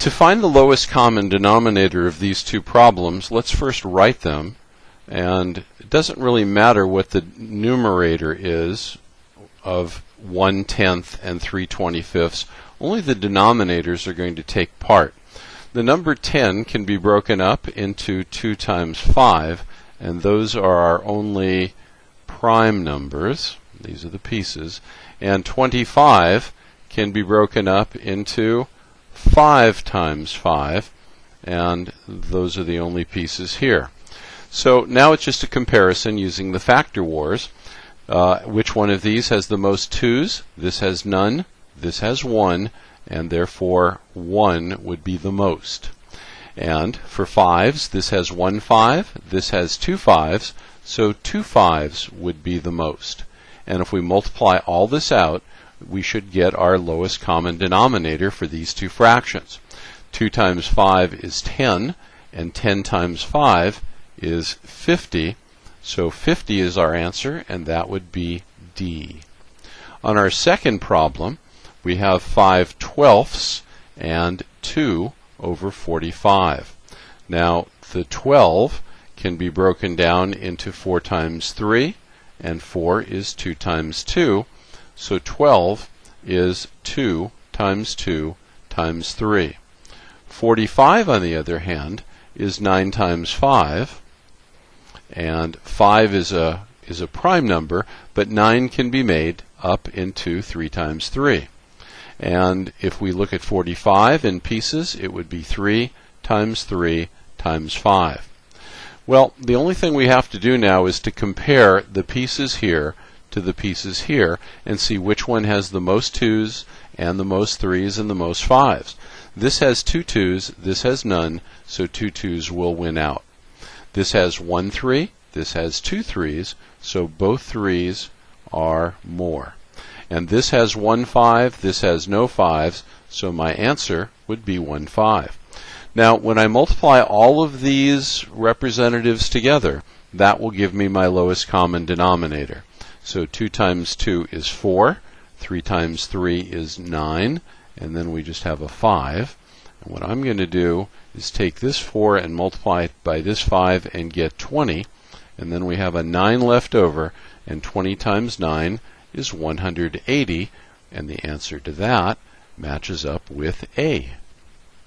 To find the lowest common denominator of these two problems, let's first write them. And it doesn't really matter what the numerator is of 1/10 and 3/25. Only the denominators are going to take part. The number 10 can be broken up into 2 times 5, and those are our only prime numbers. These are the pieces. And 25 can be broken up into 5 times 5, and those are the only pieces here. So now it's just a comparison using the factor wars. Which one of these has the most 2's? This has none, this has 1, and therefore 1 would be the most. And for 5's, this has 1 5, this has 2 5's, so 2 5's would be the most. And if we multiply all this out, we should get our lowest common denominator for these two fractions. 2 times 5 is 10, and 10 times 5 is 50. So 50 is our answer, and that would be D. On our second problem, we have 5/12 and 2 over 45. Now, the 12 can be broken down into 4 times 3, and 4 is 2 times 2. So 12 is 2 times 2 times 3. 45, on the other hand, is 9 times 5. And 5 is a prime number, but 9 can be made up into 3 times 3. And if we look at 45 in pieces, it would be 3 times 3 times 5. Well, the only thing we have to do now is to compare the pieces here to the pieces here and see which one has the most 2's and the most 3's and the most 5's. This has 2 2's, this has none, so 2 2's will win out. This has 1 3, this has 2 3's, so both 3's are more. And this has 1 5, this has no 5's, so my answer would be 1 5. Now, when I multiply all of these representatives together, that will give me my lowest common denominator. So 2 times 2 is 4, 3 times 3 is 9, and then we just have a 5. And what I'm going to do is take this 4 and multiply it by this 5 and get 20, and then we have a 9 left over, and 20 times 9 is 180, and the answer to that matches up with A.